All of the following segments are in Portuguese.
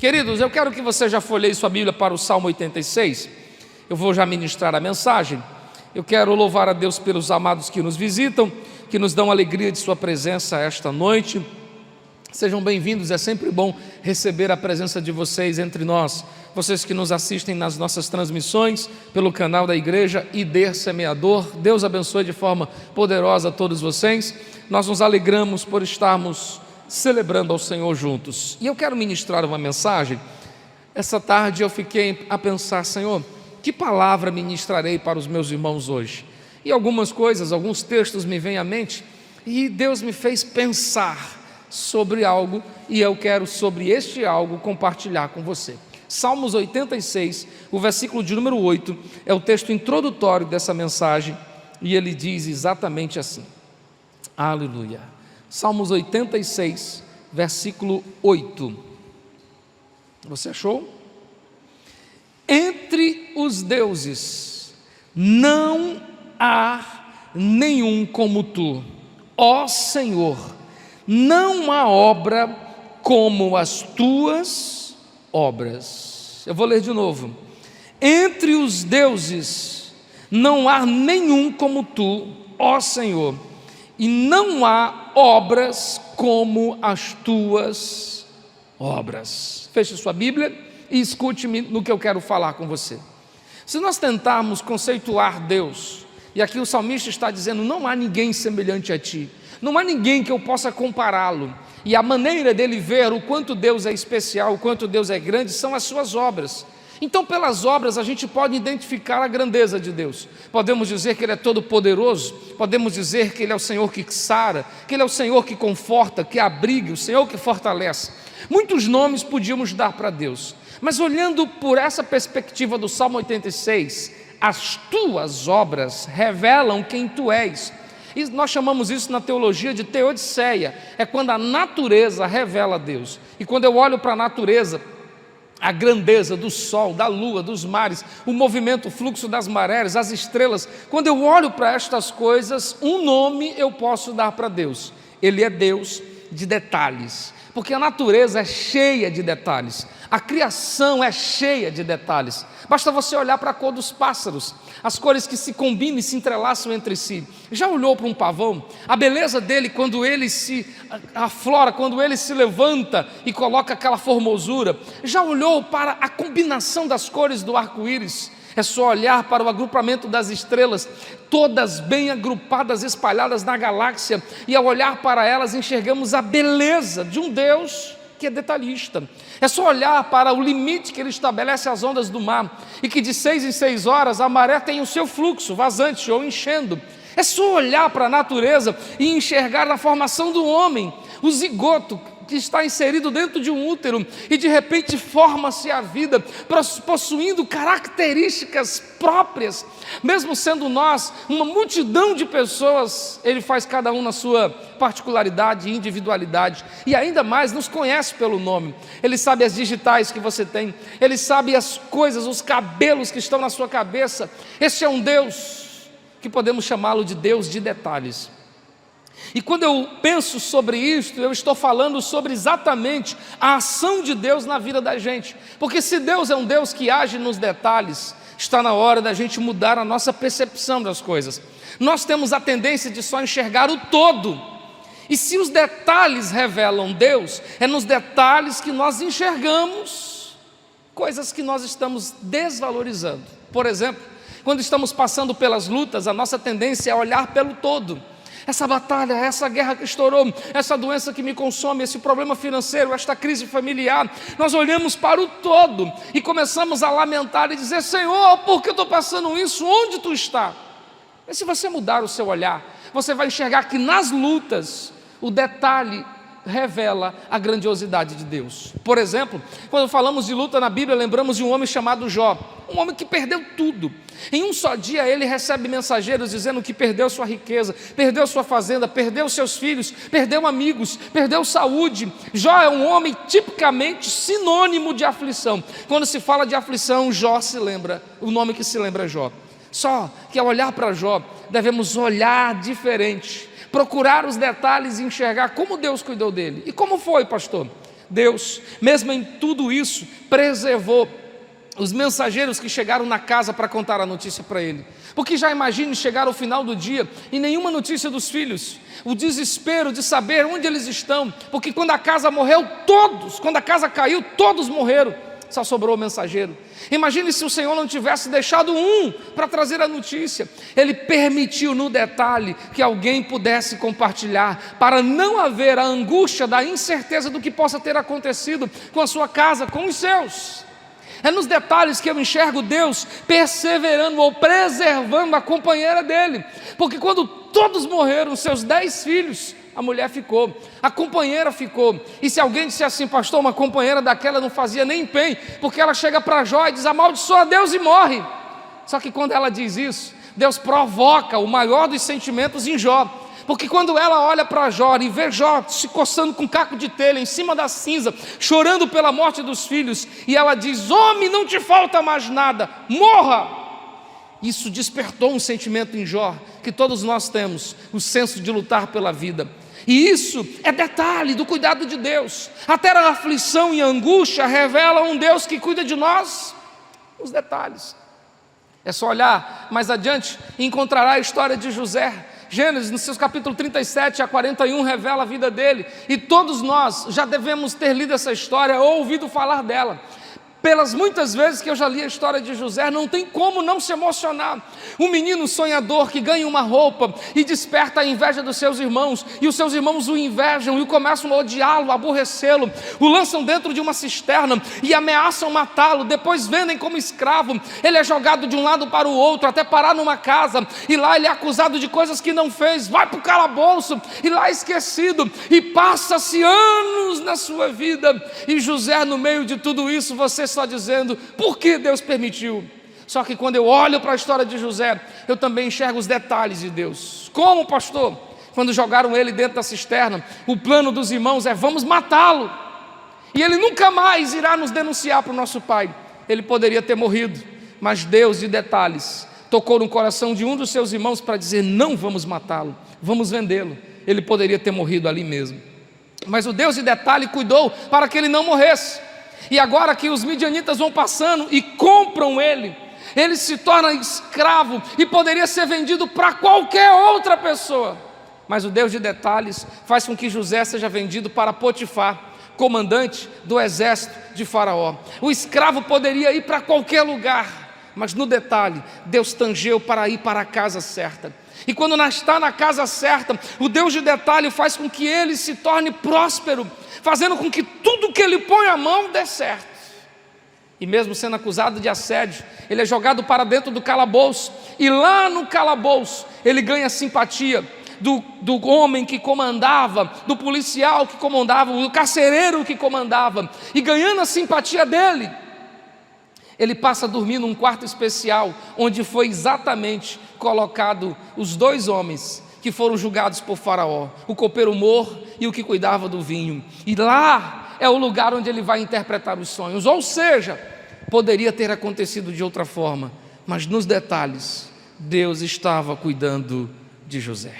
Queridos, eu quero que você já folheie sua Bíblia para o Salmo 86. Eu vou já ministrar a mensagem. Eu quero louvar a Deus pelos amados que nos visitam, que nos dão alegria de sua presença esta noite. Sejam bem-vindos, é sempre bom receber a presença de vocês entre nós. Vocês que nos assistem nas nossas transmissões pelo canal da igreja ID Semeador, Deus abençoe de forma poderosa a todos vocês. Nós nos alegramos por estarmos celebrando ao Senhor juntos. E eu quero ministrar uma mensagem. Essa tarde eu fiquei a pensar, Senhor, que palavra ministrarei para os meus irmãos hoje? E algumas coisas, alguns textos me vêm à mente, e Deus me fez pensar sobre algo, e eu quero sobre este algo compartilhar com você. Salmos 86, o versículo de número 8, é o texto introdutório dessa mensagem, e ele diz exatamente assim, aleluia. Salmos 86, versículo 8, você achou? Entre os deuses não há nenhum como tu, ó Senhor, não há obra como as tuas obras. Eu vou ler de novo. Entre os deuses não há nenhum como tu, ó Senhor, e não há obras como as tuas obras. Feche sua Bíblia e escute-me no que eu quero falar com você. Se nós tentarmos conceituar Deus, e aqui o salmista está dizendo, não há ninguém semelhante a ti, não há ninguém que eu possa compará-lo, e a maneira dele ver o quanto Deus é especial, o quanto Deus é grande, são as suas obras. Então, pelas obras, a gente pode identificar a grandeza de Deus. Podemos dizer que Ele é todo poderoso, podemos dizer que Ele é o Senhor que sara, que Ele é o Senhor que conforta, que abriga, o Senhor que fortalece. Muitos nomes podíamos dar para Deus, mas olhando por essa perspectiva do Salmo 86, as tuas obras revelam quem tu és. E nós chamamos isso na teologia de teodiceia, é quando a natureza revela Deus. E quando eu olho para a natureza, a grandeza do sol, da lua, dos mares, o movimento, o fluxo das marés, as estrelas, quando eu olho para estas coisas, um nome eu posso dar para Deus. Ele é Deus de detalhes, porque a natureza é cheia de detalhes, a criação é cheia de detalhes. Basta você olhar para a cor dos pássaros, as cores que se combinam e se entrelaçam entre si. Já olhou para um pavão? A beleza dele quando ele se aflora, quando ele se levanta e coloca aquela formosura. Já olhou para a combinação das cores do arco-íris? É só olhar para o agrupamento das estrelas, todas bem agrupadas, espalhadas na galáxia, e ao olhar para elas enxergamos a beleza de um Deus que é detalhista. É só olhar para o limite que Ele estabelece às ondas do mar, e que de 6 em 6 horas a maré tem o seu fluxo, vazante ou enchendo. É só olhar para a natureza e enxergar a formação do homem, o zigoto que está inserido dentro de um útero, e de repente forma-se a vida, possuindo características próprias, mesmo sendo nós uma multidão de pessoas, Ele faz cada um na sua particularidade e individualidade, e ainda mais nos conhece pelo nome. Ele sabe as digitais que você tem, Ele sabe as coisas, os cabelos que estão na sua cabeça. Esse é um Deus que podemos chamá-lo de Deus de detalhes. E quando eu penso sobre isto, eu estou falando sobre exatamente a ação de Deus na vida da gente. Porque se Deus é um Deus que age nos detalhes, está na hora da gente mudar a nossa percepção das coisas. Nós temos a tendência de só enxergar o todo. E se os detalhes revelam Deus, é nos detalhes que nós enxergamos coisas que nós estamos desvalorizando. Por exemplo, quando estamos passando pelas lutas, a nossa tendência é olhar pelo todo. Essa batalha, essa guerra que estourou, essa doença que me consome, esse problema financeiro, esta crise familiar, nós olhamos para o todo e começamos a lamentar e dizer, Senhor, por que eu estou passando isso? Onde tu está? Mas se você mudar o seu olhar, você vai enxergar que nas lutas, o detalhe revela a grandiosidade de Deus. Por exemplo, quando falamos de luta na Bíblia, lembramos de um homem chamado Jó, um homem que perdeu tudo. Em um só dia ele recebe mensageiros dizendo que perdeu sua riqueza, perdeu sua fazenda, perdeu seus filhos, perdeu amigos, perdeu saúde. Jó é um homem tipicamente sinônimo de aflição. Quando se fala de aflição, Jó se lembra, o nome que se lembra é Jó. Só que ao olhar para Jó, devemos olhar diferente, procurar os detalhes e enxergar como Deus cuidou dele. E como foi, pastor? Deus, mesmo em tudo isso, preservou os mensageiros que chegaram na casa para contar a notícia para ele. Porque já imagine chegar ao final do dia e nenhuma notícia dos filhos, o desespero de saber onde eles estão, porque quando a casa morreu, quando a casa caiu, todos morreram, só sobrou o mensageiro. Imagine se o Senhor não tivesse deixado um para trazer a notícia. Ele permitiu no detalhe que alguém pudesse compartilhar, para não haver a angústia da incerteza do que possa ter acontecido com a sua casa, com os seus. É nos detalhes que eu enxergo Deus perseverando ou preservando a companheira dele, porque quando todos morreram, seus 10 filhos, a mulher ficou, a companheira ficou. E se alguém disse assim: pastor, uma companheira daquela não fazia nem bem, porque ela chega para Jó e diz: amaldiçoa Deus e morre. Só que quando ela diz isso, Deus provoca o maior dos sentimentos em Jó, porque quando ela olha para Jó e vê Jó se coçando com um caco de telha em cima da cinza, chorando pela morte dos filhos, e ela diz: homem, não te falta mais nada, morra. Isso despertou um sentimento em Jó, que todos nós temos, o senso de lutar pela vida. E isso é detalhe do cuidado de Deus. Até a aflição e a angústia revela um Deus que cuida de nós, os detalhes. É só olhar mais adiante e encontrará a história de José. Gênesis, no seus capítulos 37 a 41, revela a vida dele. E todos nós já devemos ter lido essa história ou ouvido falar dela. Pelas muitas vezes que eu já li a história de José, não tem como não se emocionar. Um menino sonhador que ganha uma roupa e desperta a inveja dos seus irmãos, e os seus irmãos o invejam e começam a odiá-lo, a aborrecê-lo, o lançam dentro de uma cisterna e ameaçam matá-lo, depois vendem como escravo. Ele é jogado de um lado para o outro, até parar numa casa, e lá ele é acusado de coisas que não fez, vai para o calabouço, e lá é esquecido, e passa-se anos na sua vida, e José, no meio de tudo isso, você só dizendo: por que Deus permitiu? Só que quando eu olho para a história de José, eu também enxergo os detalhes de Deus. Como, pastor? Quando jogaram ele dentro da cisterna, o plano dos irmãos é: vamos matá-lo, e ele nunca mais irá nos denunciar para o nosso pai. Ele poderia ter morrido, mas Deus, de detalhes, tocou no coração de um dos seus irmãos para dizer: não vamos matá-lo, vamos vendê-lo. Ele poderia ter morrido ali mesmo, mas o Deus de detalhe cuidou para que ele não morresse. E agora que os midianitas vão passando e compram ele, ele se torna escravo e poderia ser vendido para qualquer outra pessoa. Mas o Deus de detalhes faz com que José seja vendido para Potifar, comandante do exército de Faraó. O escravo poderia ir para qualquer lugar, mas no detalhe, Deus tangeu para ir para a casa certa. E quando está na casa certa, o Deus de detalhe faz com que ele se torne próspero, fazendo com que tudo que ele põe a mão dê certo. E mesmo sendo acusado de assédio, ele é jogado para dentro do calabouço, e lá no calabouço ele ganha simpatia do homem que comandava, do policial que comandava, do carcereiro que comandava, e ganhando a simpatia dele, ele passa a dormir num quarto especial, onde foi exatamente colocado os 2 homens que foram julgados por Faraó, o copeiro mor e o que cuidava do vinho. E lá é o lugar onde ele vai interpretar os sonhos. Ou seja, poderia ter acontecido de outra forma, mas nos detalhes, Deus estava cuidando de José.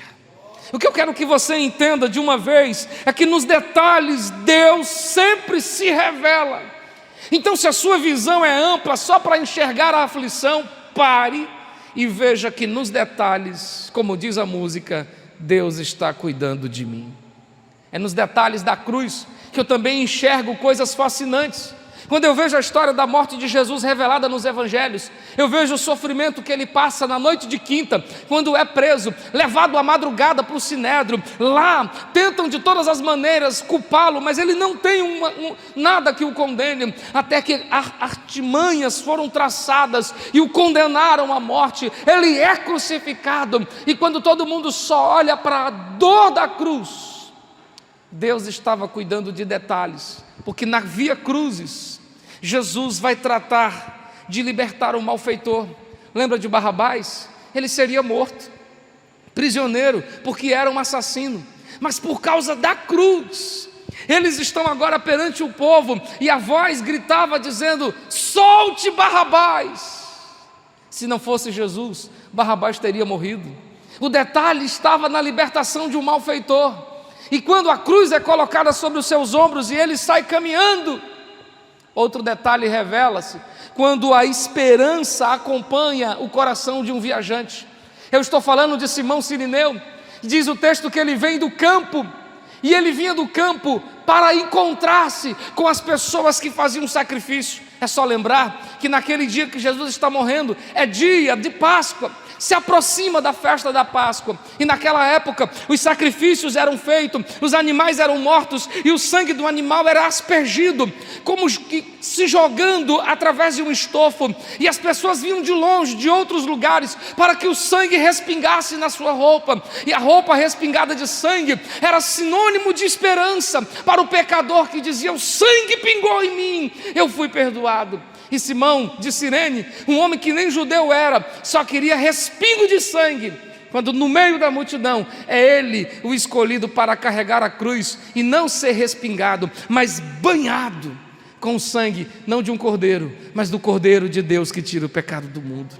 O que eu quero que você entenda de uma vez é que nos detalhes Deus sempre se revela. Então, se a sua visão é ampla só para enxergar a aflição, pare e veja que nos detalhes, como diz a música, Deus está cuidando de mim. É nos detalhes da cruz que eu também enxergo coisas fascinantes. Quando eu vejo a história da morte de Jesus revelada nos evangelhos, eu vejo o sofrimento que ele passa na noite de quinta, quando é preso, levado à madrugada para o sinédrio. Lá tentam de todas as maneiras culpá-lo, mas ele não tem nada que o condene, até que artimanhas foram traçadas e o condenaram à morte. Ele é crucificado, e quando todo mundo só olha para a dor da cruz, Deus estava cuidando de detalhes, porque na via cruzes, Jesus vai tratar de libertar o malfeitor. Lembra de Barrabás? Ele seria morto, prisioneiro, porque era um assassino, mas por causa da cruz, eles estão agora perante o povo, e a voz gritava dizendo: solte Barrabás. Se não fosse Jesus, Barrabás teria morrido. O detalhe estava na libertação de um malfeitor. e quando a cruz é colocada sobre os seus ombros e ele sai caminhando. Outro detalhe revela-se quando a esperança acompanha o coração de um viajante. Eu estou falando de Simão Cirineu. Diz o texto que ele vem do campo, e ele vinha do campo para encontrar-se com as pessoas que faziam sacrifício. É só lembrar que naquele dia que Jesus está morrendo, é dia de Páscoa, se aproxima da festa da Páscoa, e naquela época os sacrifícios eram feitos, os animais eram mortos, e o sangue do animal era aspergido, como que se jogando através de um estofo, e as pessoas vinham de longe, de outros lugares, para que o sangue respingasse na sua roupa, e a roupa respingada de sangue era sinônimo de esperança para o pecador que dizia: o sangue pingou em mim, eu fui perdoado. E Simão de Cirene, um homem que nem judeu era, só queria respingo de sangue, quando no meio da multidão é ele o escolhido para carregar a cruz e não ser respingado, mas banhado com o sangue, não de um cordeiro, mas do Cordeiro de Deus que tira o pecado do mundo.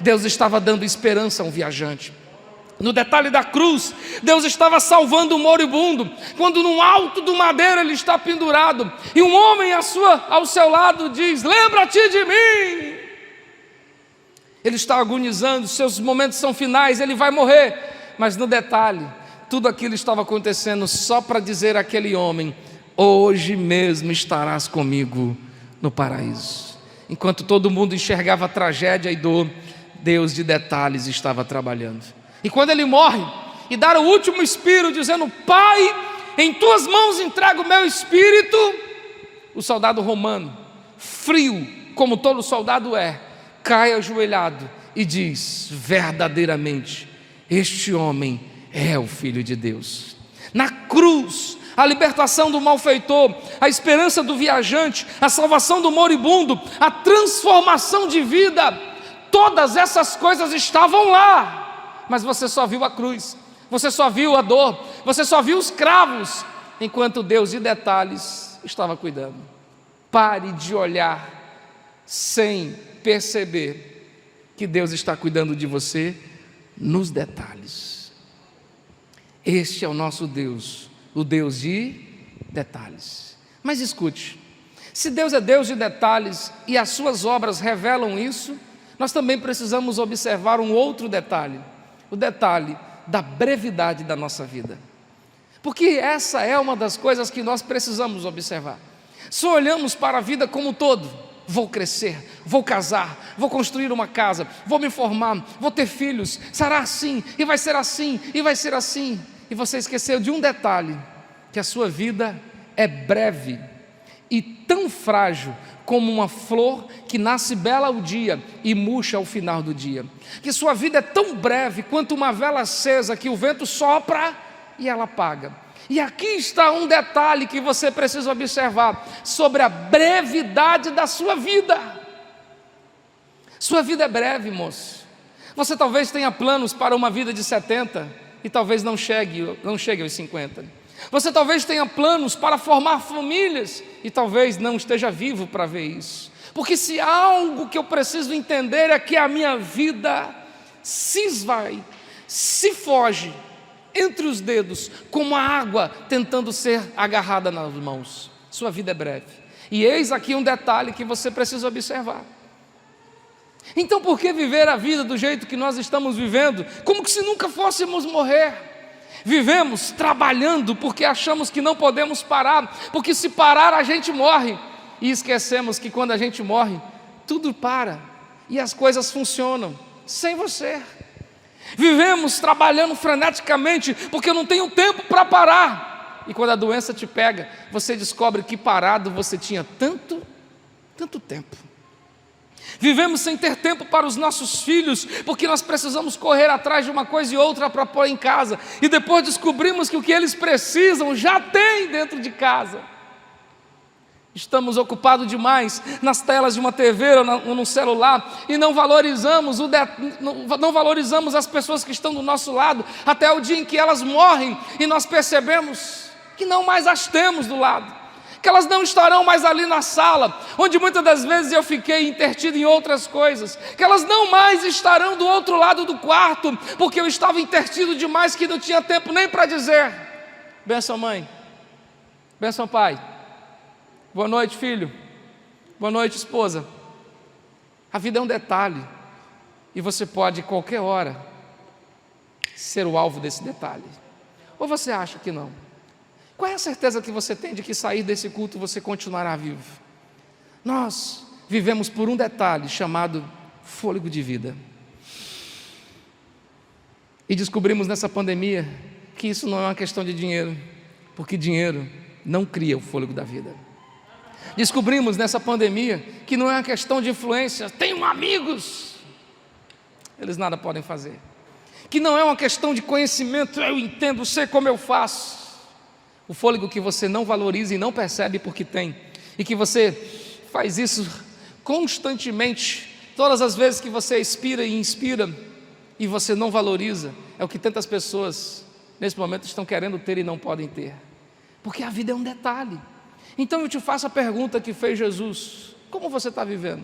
Deus estava dando esperança a um viajante. No detalhe da cruz, Deus estava salvando o moribundo, quando no alto do madeiro ele está pendurado, e um homem ao seu lado diz: lembra-te de mim. Ele está agonizando, seus momentos são finais, ele vai morrer, mas no detalhe, tudo aquilo estava acontecendo só para dizer àquele homem: hoje mesmo estarás comigo no paraíso. Enquanto todo mundo enxergava a tragédia e dor, Deus de detalhes estava trabalhando. E quando ele morre e dá o último suspiro, dizendo: Pai, em tuas mãos entrego o meu espírito, o soldado romano, frio como todo soldado é, cai ajoelhado e diz: verdadeiramente este homem é o Filho de Deus. Na cruz, a libertação do malfeitor, a esperança do viajante, a salvação do moribundo, a transformação de vida, todas essas coisas estavam lá. Mas você só viu a cruz, você só viu a dor, você só viu os cravos, enquanto Deus de detalhes estava cuidando. Pare de olhar sem perceber que Deus está cuidando de você nos detalhes. Este é o nosso Deus, o Deus de detalhes. Mas escute, se Deus é Deus de detalhes e as suas obras revelam isso, nós também precisamos observar um outro detalhe. O detalhe da brevidade da nossa vida, porque essa é uma das coisas que nós precisamos observar. Se olhamos para a vida como um todo, vou crescer, vou casar, vou construir uma casa, vou me formar, vou ter filhos, será assim, e vai ser assim, e vai ser assim, e você esqueceu de um detalhe, que a sua vida é breve e tão frágil como uma flor que nasce bela ao dia e murcha ao final do dia, que sua vida é tão breve quanto uma vela acesa que o vento sopra e ela apaga. E aqui está um detalhe que você precisa observar sobre a brevidade da sua vida. Sua vida é breve, moço. Você talvez tenha planos para uma vida de 70 e talvez não chegue aos 50. Você talvez tenha planos para formar famílias e talvez não esteja vivo para ver isso. Porque se há algo que eu preciso entender é que a minha vida se esvai, se foge entre os dedos, como a água tentando ser agarrada nas mãos. Sua vida é breve. E eis aqui um detalhe que você precisa observar. Então por que viver a vida do jeito que nós estamos vivendo, como que se nunca fôssemos morrer? Vivemos trabalhando porque achamos que não podemos parar, porque se parar a gente morre, e esquecemos que quando a gente morre, tudo para, e as coisas funcionam, sem você. Vivemos trabalhando freneticamente, porque eu não tenho tempo para parar, e quando a doença te pega, você descobre que parado você tinha tanto tempo. Vivemos sem ter tempo para os nossos filhos, porque nós precisamos correr atrás de uma coisa e outra para pôr em casa, e depois descobrimos que o que eles precisam já tem dentro de casa. Estamos ocupados demais nas telas de uma TV ou no celular, e não valorizamos as pessoas que estão do nosso lado, até o dia em que elas morrem, e nós percebemos que não mais as temos do lado, que elas não estarão mais ali na sala, onde muitas das vezes eu fiquei intertido em outras coisas, que elas não mais estarão do outro lado do quarto, porque eu estava intertido demais que não tinha tempo nem para dizer Benção, mãe. Benção, pai. Boa noite, filho. Boa noite, esposa. A vida é um detalhe, e você pode, qualquer hora, ser o alvo desse detalhe. Ou você acha que não? Qual é a certeza que você tem de que sair desse culto você continuará vivo? Nós vivemos por um detalhe chamado fôlego de vida. E descobrimos nessa pandemia que isso não é uma questão de dinheiro, porque dinheiro não cria o fôlego da vida. Descobrimos nessa pandemia que não é uma questão de influência. Tenho amigos, eles nada podem fazer. Que não é uma questão de conhecimento, eu entendo, sei como eu faço. O fôlego que você não valoriza e não percebe porque tem, e que você faz isso constantemente, todas as vezes que você expira e inspira, e você não valoriza, é o que tantas pessoas nesse momento estão querendo ter e não podem ter, porque a vida é um detalhe. Então eu te faço a pergunta que fez Jesus: como você está vivendo?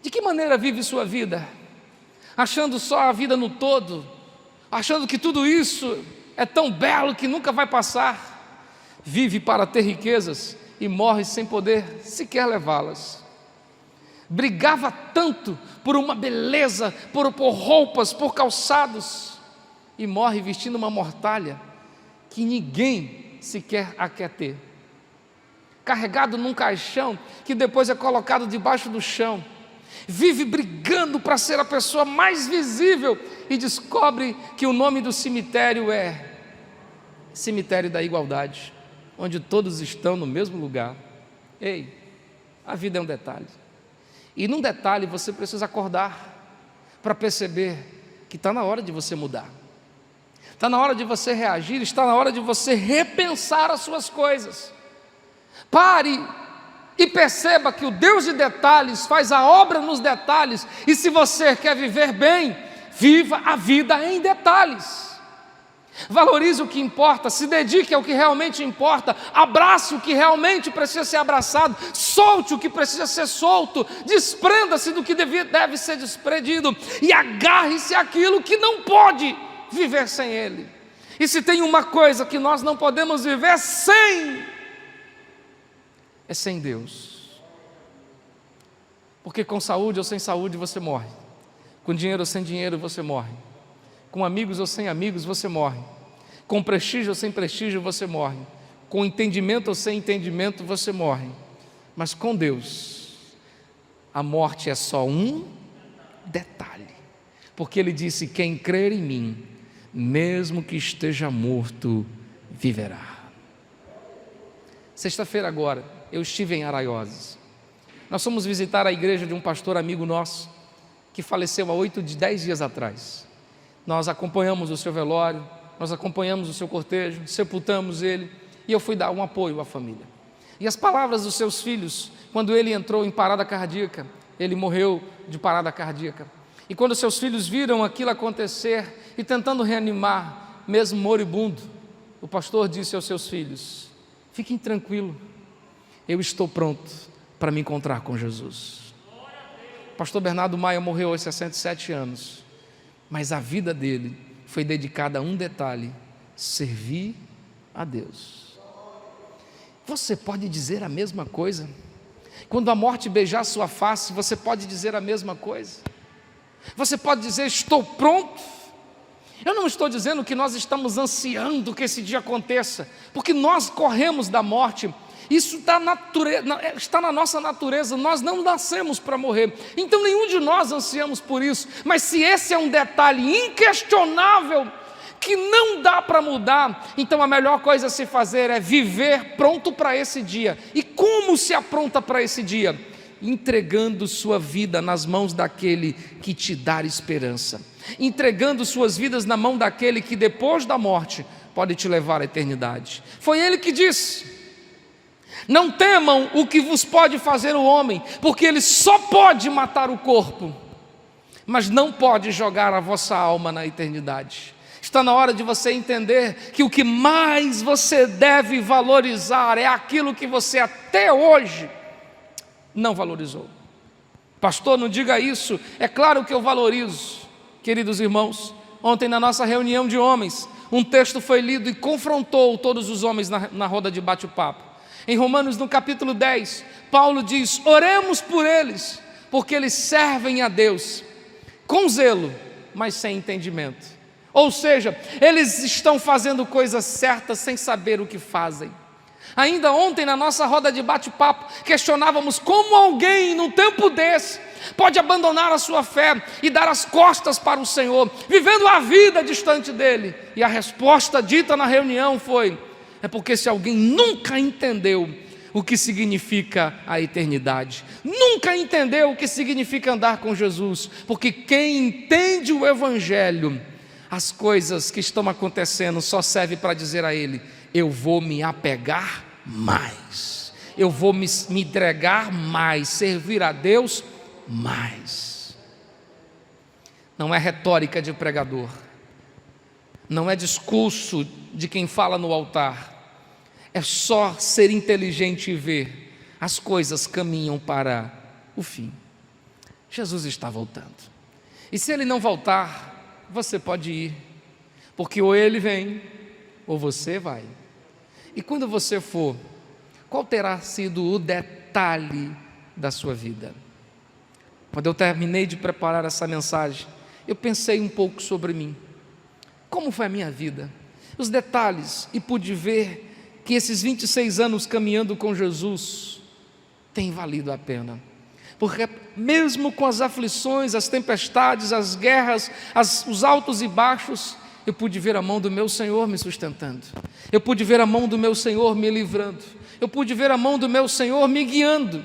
De que maneira vive sua vida? Achando só a vida no todo, achando que tudo isso é tão belo que nunca vai passar. Vive para ter riquezas e morre sem poder sequer levá-las. Brigava tanto por uma beleza, por roupas, por calçados, e morre vestindo uma mortalha que ninguém sequer a quer ter. Carregado num caixão que depois é colocado debaixo do chão. Vive brigando para ser a pessoa mais visível e descobre que o nome do cemitério é Cemitério da Igualdade, onde todos estão no mesmo lugar. Ei, a vida é um detalhe. E num detalhe você precisa acordar para perceber que está na hora de você mudar. Está na hora de você reagir, está na hora de você repensar as suas coisas. Pare e perceba que o Deus de detalhes faz a obra nos detalhes, e se você quer viver bem, viva a vida em detalhes. Valorize o que importa, se dedique ao que realmente importa, abrace o que realmente precisa ser abraçado, solte o que precisa ser solto, desprenda-se do que deve ser desprendido e agarre-se àquilo que não pode viver sem Ele. E se tem uma coisa que nós não podemos viver sem, é sem Deus. Porque com saúde ou sem saúde você morre, com dinheiro ou sem dinheiro você morre, com amigos ou sem amigos você morre, com prestígio ou sem prestígio você morre, com entendimento ou sem entendimento você morre. Mas com Deus, a morte é só um detalhe, porque Ele disse: quem crer em mim, mesmo que esteja morto, viverá. Sexta-feira agora, eu estive em Araioses. Nós fomos visitar a igreja de um pastor amigo nosso, que faleceu há 10 dias atrás. Nós acompanhamos o seu velório, nós acompanhamos o seu cortejo, sepultamos ele, e eu fui dar um apoio à família. E as palavras dos seus filhos, quando ele entrou em parada cardíaca, ele morreu de parada cardíaca. E quando seus filhos viram aquilo acontecer, e tentando reanimar, mesmo moribundo, o pastor disse aos seus filhos: fiquem tranquilos, eu estou pronto para me encontrar com Jesus. O pastor Bernardo Maia morreu aos 67 anos, mas a vida dele foi dedicada a um detalhe: servir a Deus. Você pode dizer a mesma coisa? Quando a morte beijar sua face, você pode dizer a mesma coisa? Você pode dizer: estou pronto. Eu não estou dizendo que nós estamos ansiando que esse dia aconteça, porque nós corremos da morte. Isso está na nossa natureza, nós não nascemos para morrer, então nenhum de nós ansiamos por isso. Mas se esse é um detalhe inquestionável, que não dá para mudar, então a melhor coisa a se fazer é viver pronto para esse dia. E como se apronta para esse dia? Entregando sua vida nas mãos daquele que te dá esperança, entregando suas vidas na mão daquele que depois da morte pode te levar à eternidade. Foi Ele que disse: não temam o que vos pode fazer o homem, porque ele só pode matar o corpo, mas não pode jogar a vossa alma na eternidade. Está na hora de você entender que o que mais você deve valorizar é aquilo que você até hoje não valorizou. Pastor, não diga isso. É claro que eu valorizo. Queridos irmãos, ontem na nossa reunião de homens, um texto foi lido e confrontou todos os homens na roda de bate-papo. Em Romanos, no capítulo 10, Paulo diz: oremos por eles, porque eles servem a Deus com zelo, mas sem entendimento. Ou seja, eles estão fazendo coisas certas sem saber o que fazem. Ainda ontem, na nossa roda de bate-papo, questionávamos como alguém, num tempo desse, pode abandonar a sua fé e dar as costas para o Senhor, vivendo a vida distante dele. E a resposta dita na reunião foi: é porque se alguém nunca entendeu o que significa a eternidade, nunca entendeu o que significa andar com Jesus, porque quem entende o Evangelho, as coisas que estão acontecendo só serve para dizer a ele: eu vou me apegar mais, eu vou me entregar mais, servir a Deus mais. Não é retórica de pregador, não é discurso de quem fala no altar, é só ser inteligente e ver as coisas caminham para o fim. Jesus está voltando, e se ele não voltar, você pode ir, porque ou ele vem ou você vai. E quando você for, qual terá sido o detalhe da sua vida? Quando eu terminei de preparar essa mensagem, eu pensei um pouco sobre mim. Como foi a minha vida? Os detalhes, e pude ver que esses 26 anos caminhando com Jesus tem valido a pena. Porque mesmo com as aflições, as tempestades, as guerras, os altos e baixos, eu pude ver a mão do meu Senhor me sustentando, eu pude ver a mão do meu Senhor me livrando, eu pude ver a mão do meu Senhor me guiando.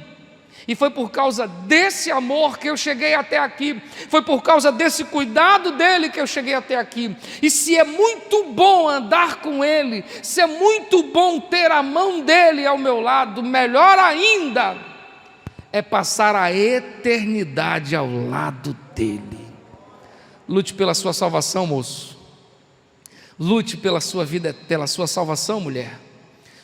E foi por causa desse amor que eu cheguei até aqui, foi por causa desse cuidado dele que eu cheguei até aqui. E se é muito bom andar com ele, se é muito bom ter a mão dele ao meu lado, melhor ainda é passar a eternidade ao lado dele. Lute pela sua salvação, moço. Lute pela sua vida, pela sua salvação, mulher.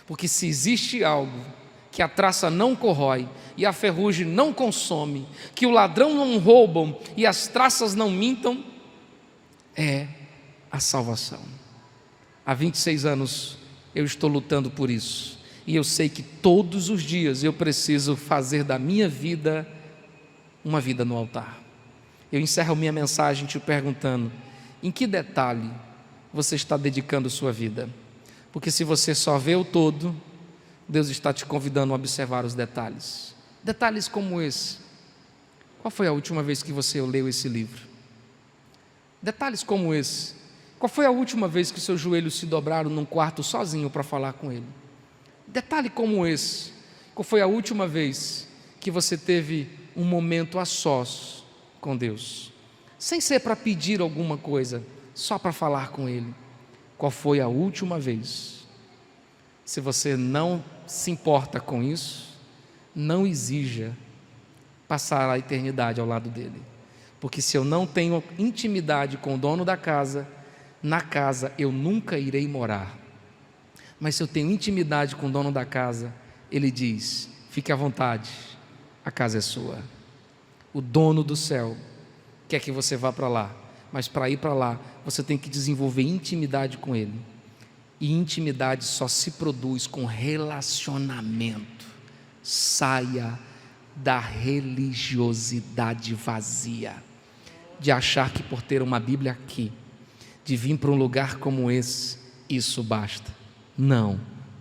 Porque se existe algo que a traça não corrói e a ferrugem não consome, que o ladrão não roubam e as traças não mintam, é a salvação. Há 26 anos eu estou lutando por isso, e eu sei que todos os dias eu preciso fazer da minha vida uma vida no altar. Eu encerro minha mensagem te perguntando: em que detalhe você está dedicando sua vida? Porque se você só vê o todo, Deus está te convidando a observar os detalhes. Detalhes como esse: qual foi a última vez que você leu esse livro? Detalhes como esse: qual foi a última vez que seus joelhos se dobraram num quarto sozinho para falar com Ele? Detalhe como esse: qual foi a última vez que você teve um momento a sós com Deus? Sem ser para pedir alguma coisa, só para falar com Ele. Qual foi a última vez? Se você não se importa com isso, não exija passar a eternidade ao lado dele. Porque se eu não tenho intimidade com o dono da casa, na casa eu nunca irei morar. Mas se eu tenho intimidade com o dono da casa, ele diz: fique à vontade, a casa é sua. O dono do céu quer que você vá para lá, mas para ir para lá, você tem que desenvolver intimidade com ele. E intimidade só se produz com relacionamento. Saia da religiosidade vazia, de achar que por ter uma Bíblia aqui, de vir para um lugar como esse, isso basta. Não,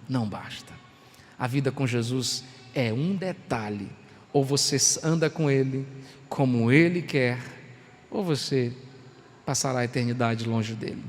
não basta. A vida com Jesus é um detalhe. Ou você anda com Ele como Ele quer, ou você passará a eternidade longe dele.